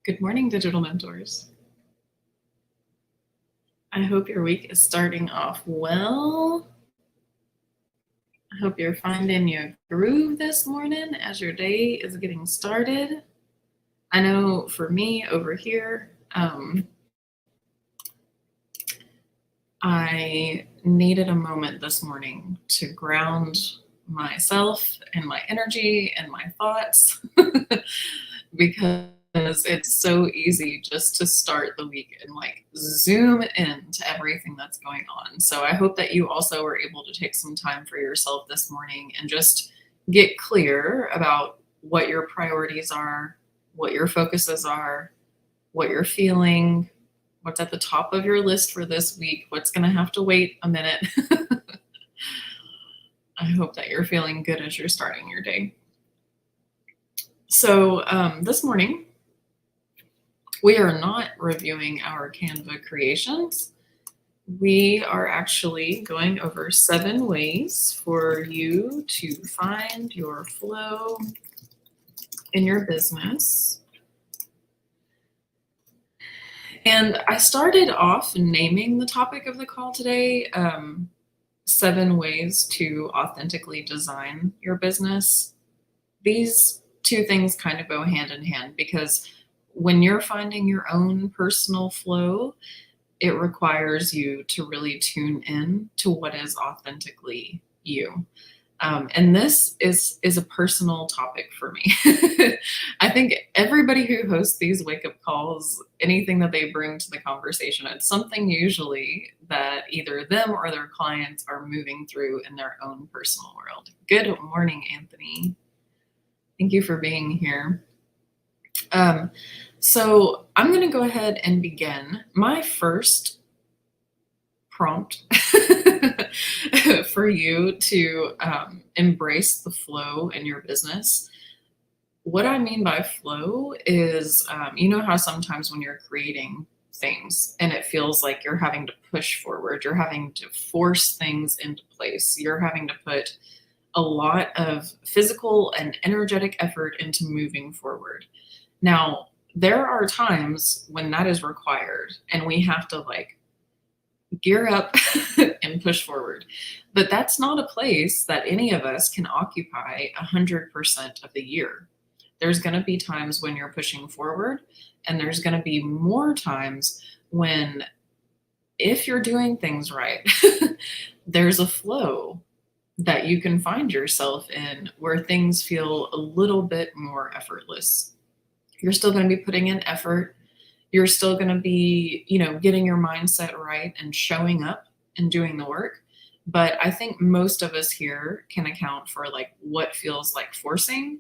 Good morning, Digital Mentors. I hope your week is starting off well. I hope you're finding your groove this morning as your day is getting started. I know for me over here, I needed a moment this morning to ground myself and my energy and my thoughts because it's so easy just to start the week and like zoom into everything that's going on. So I hope that you also were able to take some time for yourself this morning and just get clear about what your priorities are, what your focuses are, what you're feeling, what's at the top of your list for this week, what's going to have to wait a minute. I hope that you're feeling good as you're starting your day. So this morning, we are not reviewing our Canva creations. We are actually going over 7 ways for you to find your flow in your business. And I started off naming the topic of the call today, 7 ways to authentically design your business. These 2 things kind of go hand in hand because when you're finding your own personal flow, it requires you to really tune in to what is authentically you. And this is a personal topic for me. I think everybody who hosts these wake up calls, anything that they bring to the conversation, it's something usually that either them or their clients are moving through in their own personal world. Good morning, Anthony. Thank you for being here. So I'm going to go ahead and begin. My first prompt for you to embrace the flow in your business. What I mean by flow is, you know how sometimes when you're creating things and it feels like you're having to push forward, you're having to force things into place, you're having to put a lot of physical and energetic effort into moving forward. Now, there are times when that is required and we have to like gear up and push forward. But that's not a place that any of us can occupy 100% of the year. There's going to be times when you're pushing forward, and there's going to be more times when, if you're doing things right, there's a flow that you can find yourself in where things feel a little bit more effortless. You're still going to be putting in effort. You're still going to be, getting your mindset right and showing up and doing the work. But I think most of us here can account for like what feels like forcing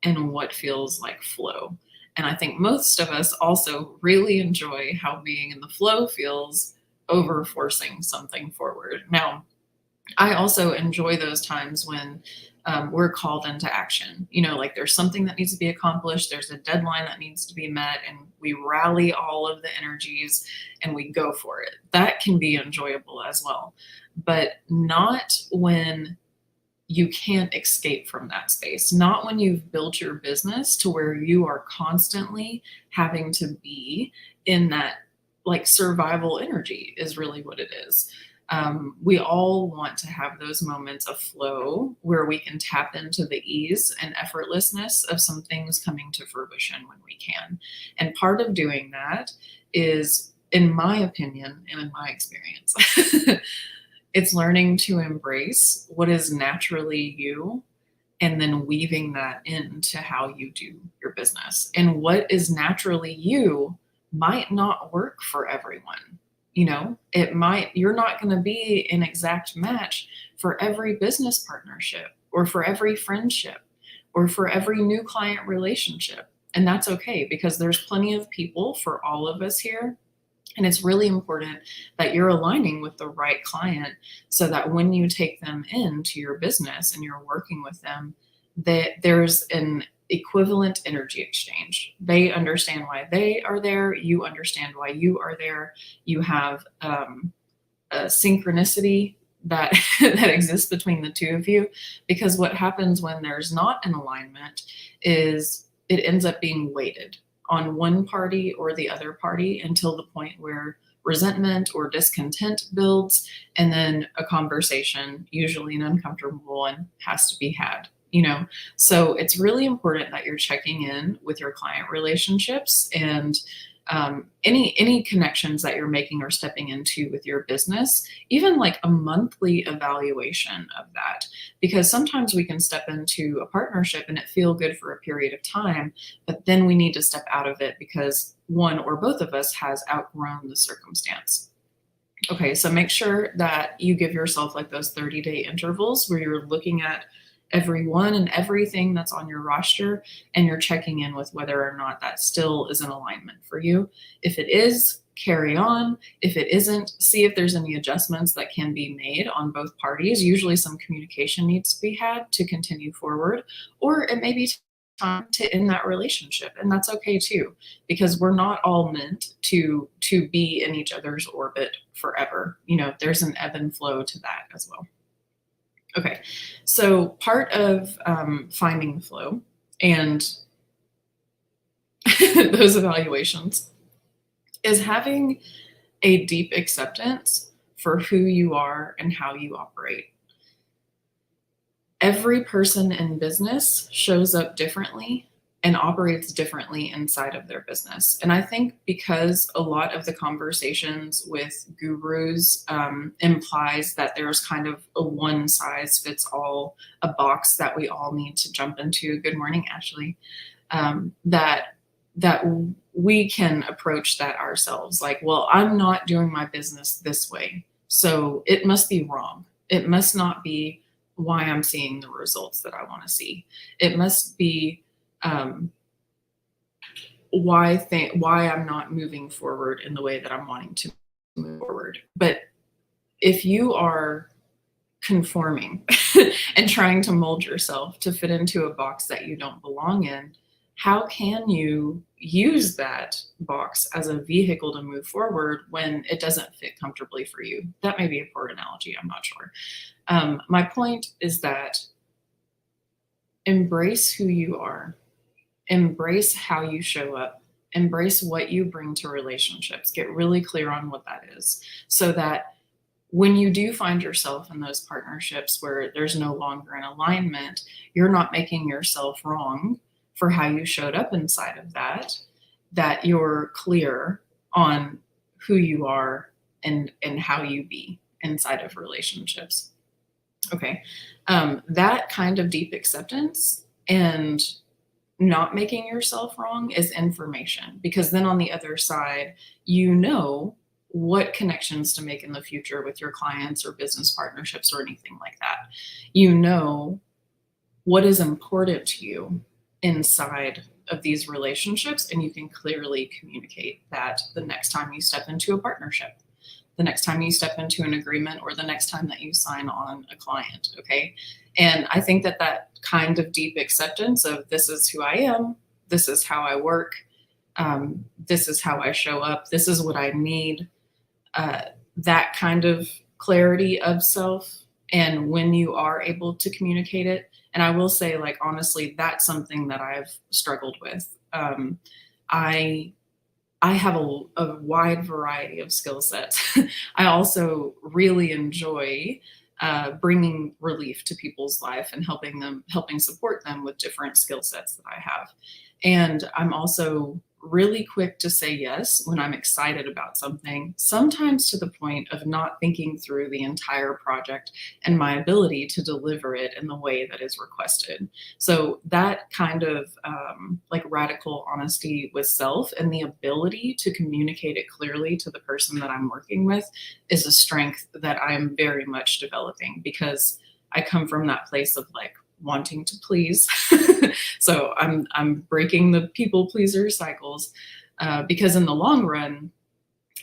and what feels like flow. And I think most of us also really enjoy how being in the flow feels over forcing something forward. Now, I also enjoy those times when we're called into action. Like there's something that needs to be accomplished, there's a deadline that needs to be met, and we rally all of the energies and we go for it. That can be enjoyable as well, but not when you can't escape from that space, not when you've built your business to where you are constantly having to be in that like survival energy is really what it is. We all want to have those moments of flow where we can tap into the ease and effortlessness of some things coming to fruition when we can. And part of doing that is, in my opinion and in my experience, it's learning to embrace what is naturally you and then weaving that into how you do your business. And what is naturally you might not work for everyone. You're not going to be an exact match for every business partnership or for every friendship or for every new client relationship. And that's okay, because there's plenty of people for all of us here. And it's really important that you're aligning with the right client so that when you take them into your business and you're working with them, that there's an equivalent energy exchange. They understand why they are there. You understand why you are there. You have a synchronicity that that exists between the two of you, because what happens when there's not an alignment is it ends up being weighted on one party or the other party until the point where resentment or discontent builds, and then a conversation, usually an uncomfortable one, has to be had. So it's really important that you're checking in with your client relationships and any connections that you're making or stepping into with your business, even like a monthly evaluation of that, because sometimes we can step into a partnership and it feel good for a period of time, but then we need to step out of it because one or both of us has outgrown the circumstance. Okay, so make sure that you give yourself like those 30-day intervals where you're looking at everyone and everything that's on your roster, and you're checking in with whether or not that still is in alignment for you. If it is, carry on. If it isn't, see if there's any adjustments that can be made on both parties. Usually some communication needs to be had to continue forward, or it may be time to end that relationship, and that's okay too, because we're not all meant to be in each other's orbit forever. There's an ebb and flow to that as well. Okay, so part of finding the flow and those evaluations is having a deep acceptance for who you are and how you operate. Every person in business shows up differently and operates differently inside of their business. And I think because a lot of the conversations with gurus implies that there's kind of a one size fits all, a box that we all need to jump into. Good morning, Ashley. That we can approach that ourselves. Like, well, I'm not doing my business this way, so it must be wrong. It must not be why I'm seeing the results that I want to see. It must be why I'm not moving forward in the way that I'm wanting to move forward. But if you are conforming and trying to mold yourself to fit into a box that you don't belong in, how can you use that box as a vehicle to move forward when it doesn't fit comfortably for you? That may be a poor analogy, I'm not sure. My point is that embrace who you are, embrace how you show up, embrace what you bring to relationships, get really clear on what that is, so that when you do find yourself in those partnerships where there's no longer an alignment, you're not making yourself wrong for how you showed up inside of that you're clear on who you are and how you be inside of relationships. Okay. That kind of deep acceptance and not making yourself wrong is information, because then on the other side, what connections to make in the future with your clients or business partnerships or anything like that. What is important to you inside of these relationships, and you can clearly communicate that the next time you step into a partnership, the next time you step into an agreement, or the next time that you sign on a client. Okay. And I think that kind of deep acceptance of this is who I am, this is how I work, this is how I show up, this is what I need, that kind of clarity of self. And when you are able to communicate it, and I will say, like, honestly, that's something that I've struggled with. I have a wide variety of skill sets. I also really enjoy bringing relief to people's life and helping support them with different skill sets that I have. And I'm also really quick to say yes when I'm excited about something, sometimes to the point of not thinking through the entire project and my ability to deliver it in the way that is requested. So that kind of like radical honesty with self and the ability to communicate it clearly to the person that I'm working with is a strength that I'm very much developing, because I come from that place of like wanting to please. So I'm breaking the people pleaser cycles, because in the long run,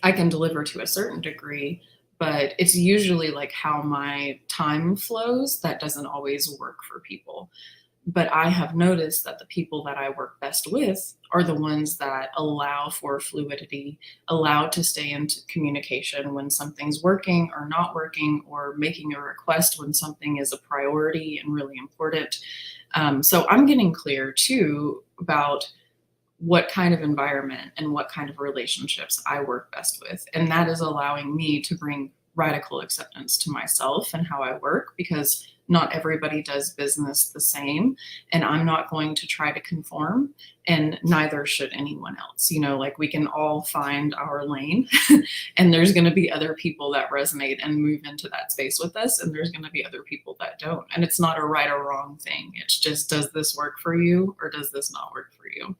I can deliver to a certain degree, but it's usually like how my time flows that doesn't always work for people. But I have noticed that the people that I work best with are the ones that allow for fluidity, allow to stay in communication when something's working or not working, or making a request when something is a priority and really important. So I'm getting clear too about what kind of environment and what kind of relationships I work best with. And that is allowing me to bring radical acceptance to myself and how I work, because not everybody does business the same. And I'm not going to try to conform, and neither should anyone else. Like, we can all find our lane, and there's going to be other people that resonate and move into that space with us. And there's going to be other people that don't. And it's not a right or wrong thing. It's just, does this work for you or does this not work for you?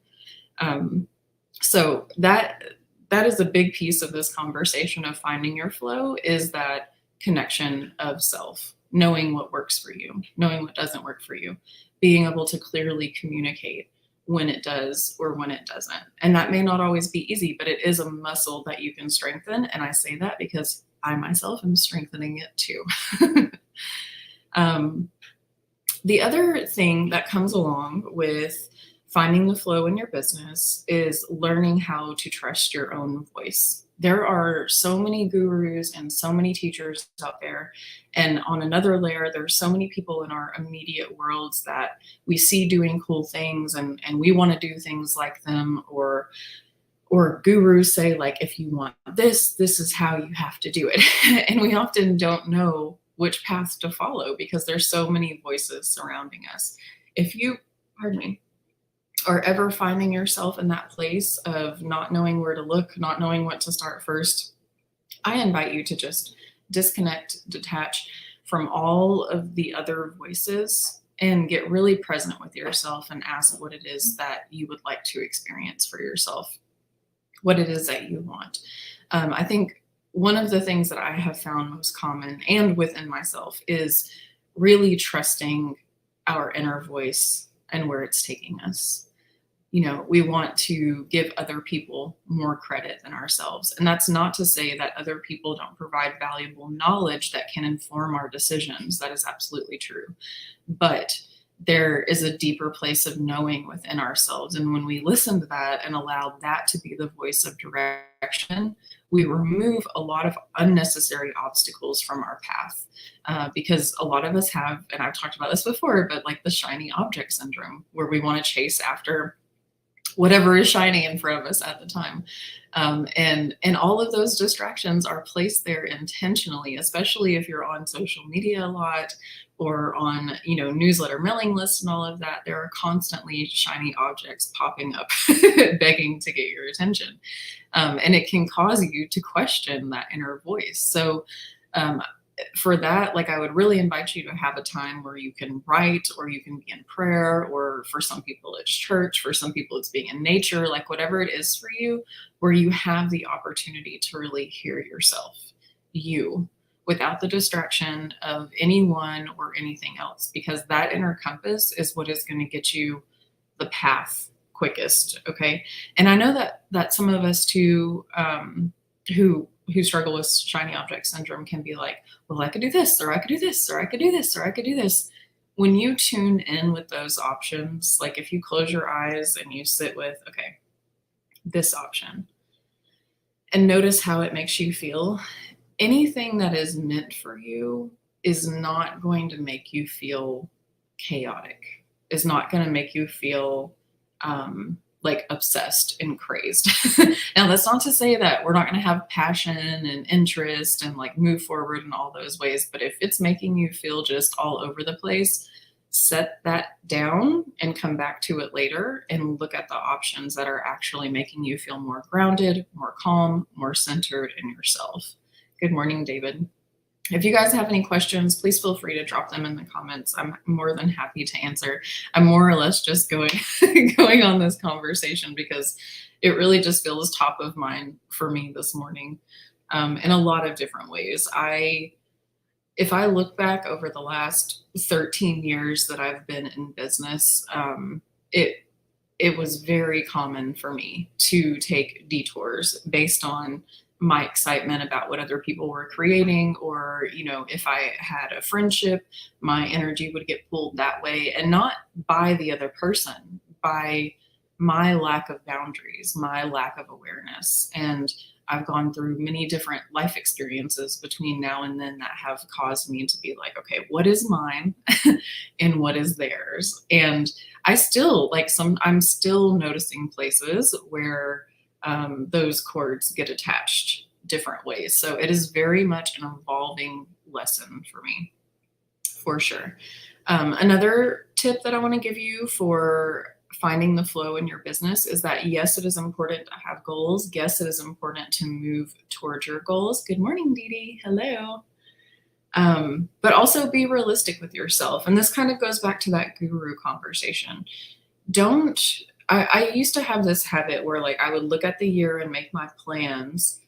So that is a big piece of this conversation of finding your flow, is that connection of self, knowing what works for you, knowing what doesn't work for you, being able to clearly communicate when it does or when it doesn't. And that may not always be easy, but it is a muscle that you can strengthen. And I say that because I myself am strengthening it too. The other thing that comes along with finding the flow in your business is learning how to trust your own voice. There are so many gurus and so many teachers out there. And on another layer, there's so many people in our immediate worlds that we see doing cool things, and we want to do things like them, or gurus say, like, if you want this is how you have to do it. And we often don't know which path to follow because there's so many voices surrounding us. If you, pardon me, are ever finding yourself in that place of not knowing where to look, not knowing what to start first, I invite you to just disconnect, detach from all of the other voices and get really present with yourself and ask what it is that you would like to experience for yourself, what it is that you want. I think one of the things that I have found most common and within myself is really trusting our inner voice and where it's taking us. We want to give other people more credit than ourselves. And that's not to say that other people don't provide valuable knowledge that can inform our decisions. That is absolutely true. But there is a deeper place of knowing within ourselves. And when we listen to that and allow that to be the voice of direction, we remove a lot of unnecessary obstacles from our path. Because a lot of us have, and I've talked about this before, but like the shiny object syndrome, where we want to chase after whatever is shiny in front of us at the time. And all of those distractions are placed there intentionally, especially if you're on social media a lot or on, newsletter mailing lists and all of that. There are constantly shiny objects popping up, begging to get your attention. And it can cause you to question that inner voice. So, for that, like, I would really invite you to have a time where you can write, or you can be in prayer, or for some people it's church, for some people it's being in nature, like whatever it is for you, where you have the opportunity to really hear yourself, you, without the distraction of anyone or anything else, because that inner compass is what is going to get you the path quickest. Okay. And I know that some of us too, who struggle with shiny object syndrome can be like, well, I could do this, or I could do this, or I could do this, or I could do this. When you tune in with those options, like if you close your eyes and you sit with, okay, this option, and notice how it makes you feel, anything that is meant for you is not going to make you feel chaotic, is not going to make you feel like obsessed and crazed. Now, that's not to say that we're not going to have passion and interest and like move forward in all those ways. But if it's making you feel just all over the place, set that down and come back to it later and look at the options that are actually making you feel more grounded, more calm, more centered in yourself. Good morning, David. If you guys have any questions, please feel free to drop them in the comments. I'm more than happy to answer. I'm more or less just going on this conversation because it really just feels top of mind for me this morning, in a lot of different ways. If I look back over the last 13 years that I've been in business, it was very common for me to take detours based on my excitement about what other people were creating, or, if I had a friendship, my energy would get pulled that way, and not by the other person, by my lack of boundaries, my lack of awareness. And I've gone through many different life experiences between now and then that have caused me to be like, okay, what is mine and what is theirs? And I still I'm still noticing places where those cords get attached different ways. So it is very much an evolving lesson for me, for sure. Another tip that I want to give you for finding the flow in your business is that yes, it is important to have goals. Yes, it is important to move towards your goals. Good morning, Dee Dee. Hello. But also be realistic with yourself. And this kind of goes back to that guru conversation. Don't, I used to have this habit where like I would look at the year and make my plans,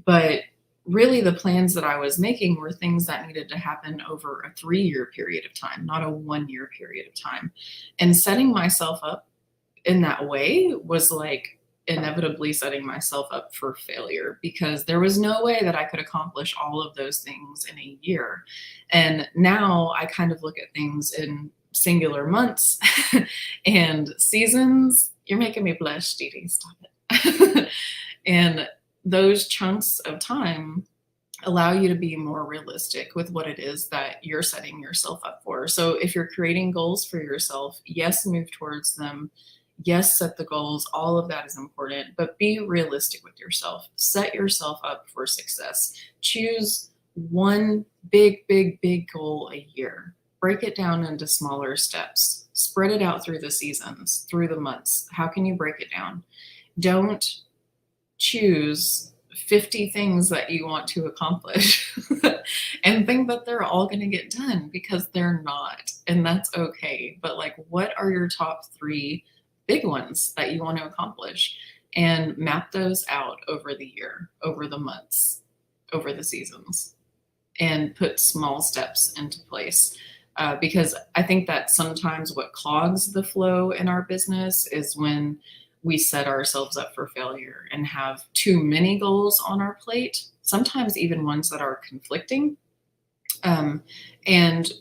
but really the plans that I was making were things that needed to happen over a 3-year period of time, not a 1-year period of time. And setting myself up in that way was like inevitably setting myself up for failure because there was no way that I could accomplish all of those things in a year. And now I kind of look at things in singular months and seasons. You're making me blush, Dee Dee, stop it. And those chunks of time allow you to be more realistic with what it is that you're setting yourself up for. So if you're creating goals for yourself, yes, move towards them. Yes, set the goals. All of that is important, but be realistic with yourself. Set yourself up for success. Choose one big, big, big goal a year. Break it down into smaller steps. Spread it out through the seasons, through the months. How can you break it down? Don't choose 50 things that you want to accomplish and think that they're all going to get done because they're not. And that's okay. But like, what are your top 3 big ones that you want to accomplish? And map those out over the year, over the months, over the seasons, and put small steps into place. Because I think that sometimes what clogs the flow in our business is when we set ourselves up for failure and have too many goals on our plate, sometimes even ones that are conflicting. And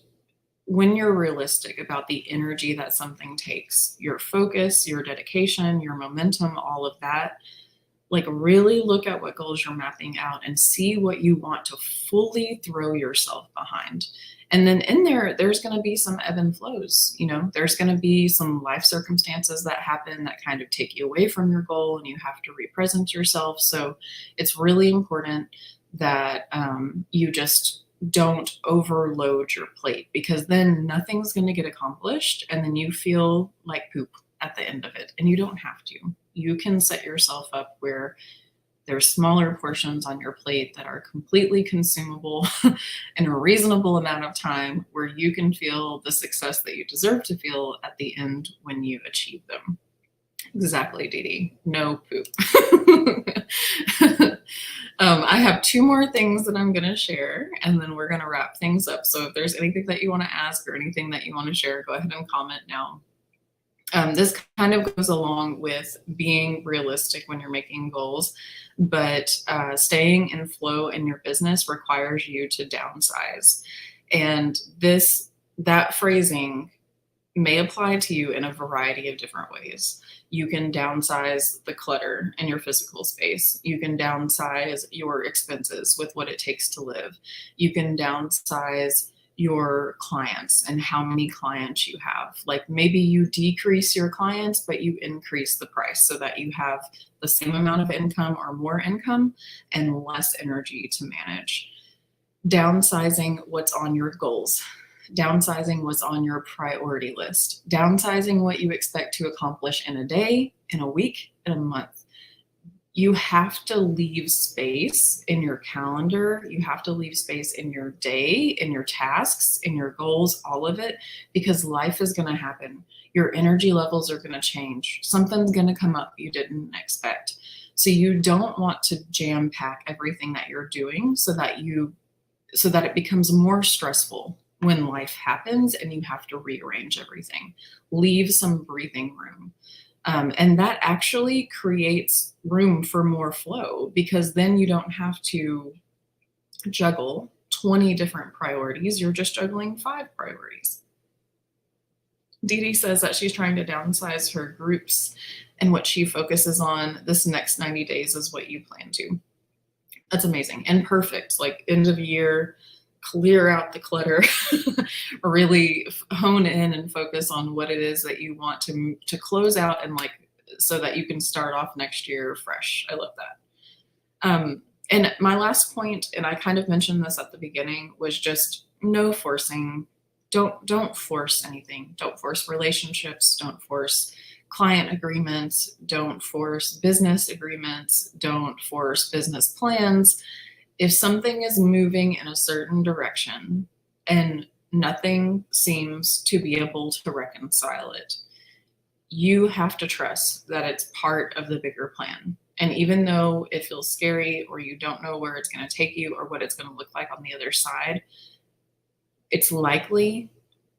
when you're realistic about the energy that something takes, your focus, your dedication, your momentum, all of that, like really look at what goals you're mapping out and see what you want to fully throw yourself behind. And then in there, there's going to be some ebb and flows. You know, there's going to be some life circumstances that happen that kind of take you away from your goal and you have to represent yourself. So it's really important that you just don't overload your plate, because then nothing's going to get accomplished and then you feel like poop at the end of it. And you don't have to. You can set yourself up where there's smaller portions on your plate that are completely consumable in a reasonable amount of time, where you can feel the success that you deserve to feel at the end when you achieve them. Exactly, Dee Dee. No poop. I have 2 more things that I'm going to share, and then we're going to wrap things up. So if there's anything that you want to ask or anything that you want to share, go ahead and comment now. This kind of goes along with being realistic when you're making goals, but staying in flow in your business requires you to downsize. And that phrasing may apply to you in a variety of different ways. You can downsize the clutter in your physical space. You can downsize your expenses with what it takes to live. You can downsize your clients and how many clients you have. Like maybe you decrease your clients, but you increase the price so that you have the same amount of income or more income and less energy to manage. Downsizing what's on your goals. Downsizing what's on your priority list. Downsizing what you expect to accomplish in a day, in a week, in a month. You have to leave space in your calendar. You have to leave space in your day, in your tasks, in your goals, all of it, because life is going to happen. Your energy levels are going to change. Something's going to come up you didn't expect. So you don't want to jam pack everything that you're doing so that it becomes more stressful when life happens and you have to rearrange everything. Leave some breathing room. And that actually creates room for more flow, because then you don't have to juggle 20 different priorities. You're just juggling 5 priorities. Dee Dee says that she's trying to downsize her groups, and what she focuses on this next 90 days is what you plan to. That's amazing and perfect. Like end of year, clear out the clutter, really hone in and focus on what it is that you want to close out and like so that you can start off next year fresh. I love that. And my last point, and I kind of mentioned this at the beginning, was just no forcing. Don't force anything. Don't force relationships. Don't force client agreements. Don't force business agreements. Don't force business plans. If something is moving in a certain direction and nothing seems to be able to reconcile it, you have to trust that it's part of the bigger plan. And even though it feels scary or you don't know where it's going to take you or what it's going to look like on the other side, it's likely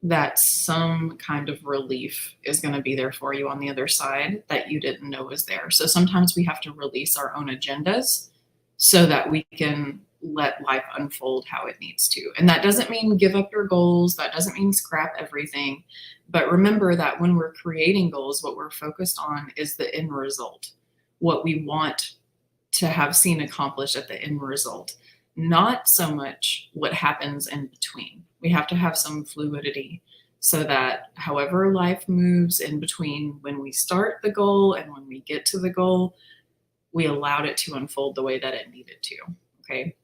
that some kind of relief is going to be there for you on the other side that you didn't know was there. So sometimes we have to release our own agendas so that we can let life unfold how it needs to. And that doesn't mean give up your goals. That doesn't mean scrap everything. But remember that when we're creating goals, what we're focused on is the end result, what we want to have seen accomplished at the end result, not so much what happens in between. We have to have some fluidity so that however life moves in between when we start the goal and when we get to the goal, we allowed it to unfold the way that it needed to. Okay.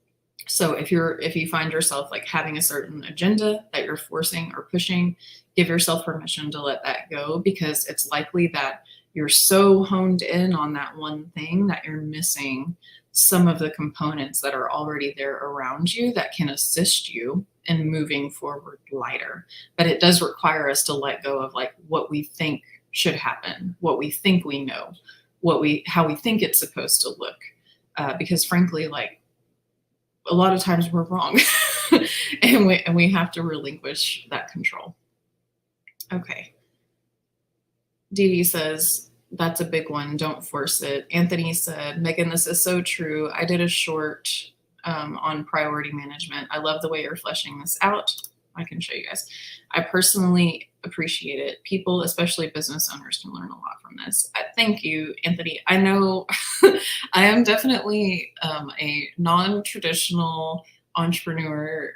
So if you find yourself like having a certain agenda that you're forcing or pushing, give yourself permission to let that go, because it's likely that you're so honed in on that one thing that you're missing some of the components that are already there around you that can assist you in moving forward lighter. But it does require us to let go of like what we think should happen, what we think we know, how we think it's supposed to look. Because frankly, like a lot of times we're wrong and we have to relinquish that control. Okay. Dee Dee says, that's a big one. Don't force it. Anthony said, Megan, this is so true. I did a short on priority management. I love the way you're fleshing this out. I can show you guys. I personally appreciate it. People, especially business owners, can learn a lot from this. Thank you, Anthony. I know I am definitely a non-traditional entrepreneur,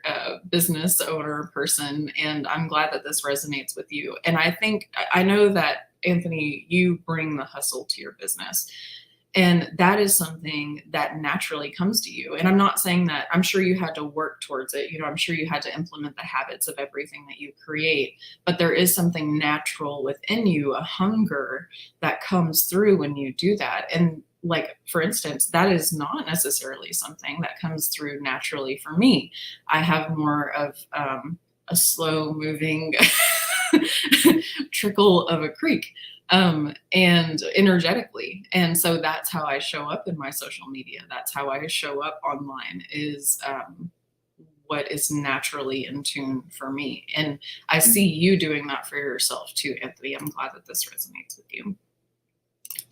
business owner person, and I'm glad that this resonates with you. And I know that, Anthony, you bring the hustle to your business. And that is something that naturally comes to you. And I'm not saying that, I'm sure you had to work towards it. You know, I'm sure you had to implement the habits of everything that you create, but there is something natural within you, a hunger that comes through when you do that. And like, for instance, that is not necessarily something that comes through naturally for me. I have more of a slow moving trickle of a creek, and energetically. And so that's how I show up in my social media. That's how I show up online, is what is naturally in tune for me. And I see you doing that for yourself too, Anthony. I'm glad that this resonates with you.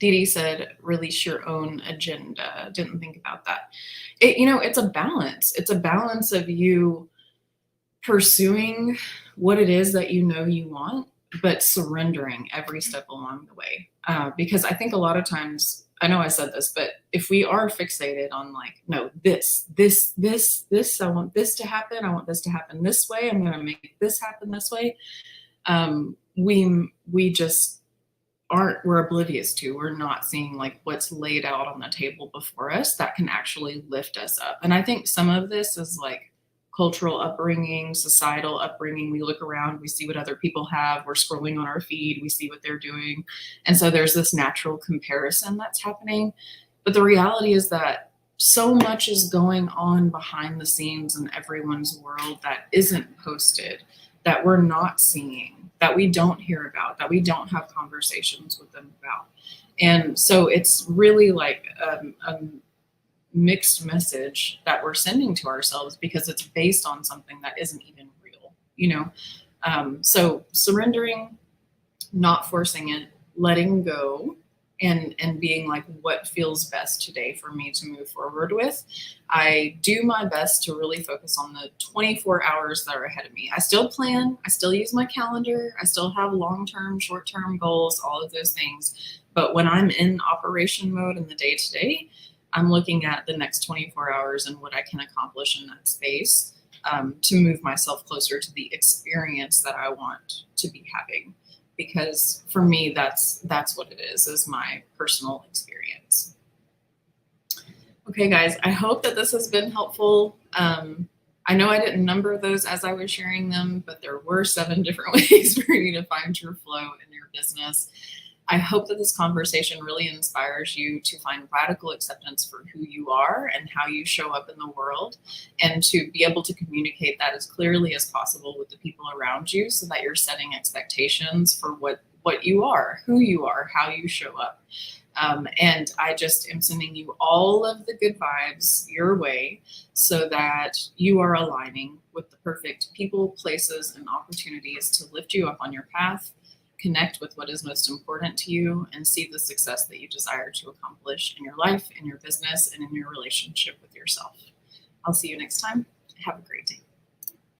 Dee Dee said, release your own agenda. Didn't think about that. It's a balance. It's a balance of you pursuing what it is that you know you want, but surrendering every step along the way. Because I think a lot of times, I know I said this, but if we are fixated on like, no, this, I want this to happen. I want this to happen this way. I'm going to make this happen this way. We just we're oblivious to, we're not seeing like what's laid out on the table before us that can actually lift us up. And I think some of this is like cultural upbringing, societal upbringing. We look around, we see what other people have, we're scrolling on our feed, we see what they're doing. And so there's this natural comparison that's happening. But the reality is that so much is going on behind the scenes in everyone's world that isn't posted, that we're not seeing, that we don't hear about, that we don't have conversations with them about. And so it's really like a mixed message that we're sending to ourselves, because it's based on something that isn't even real, so surrendering, not forcing it, letting go, and being like, what feels best today for me to move forward with. I do my best to really focus on the 24 hours that are ahead of me. I still plan, I still use my calendar, I still have long-term, short-term goals, all of those things. But when I'm in operation mode in the day-to-day, I'm looking at the next 24 hours and what I can accomplish in that space, to move myself closer to the experience that I want to be having. Because for me, that's what it is my personal experience. Okay, guys, I hope that this has been helpful. I know I didn't number those as I was sharing them, but there were 7 different ways for you to find true flow in your business. I hope that this conversation really inspires you to find radical acceptance for who you are and how you show up in the world, and to be able to communicate that as clearly as possible with the people around you, so that you're setting expectations for what you are, who you are, how you show up. And I just am sending you all of the good vibes your way, so that you are aligning with the perfect people, places, and opportunities to lift you up on your path, connect with what is most important to you, and see the success that you desire to accomplish in your life, in your business, and in your relationship with yourself. I'll see you next time. Have a great day.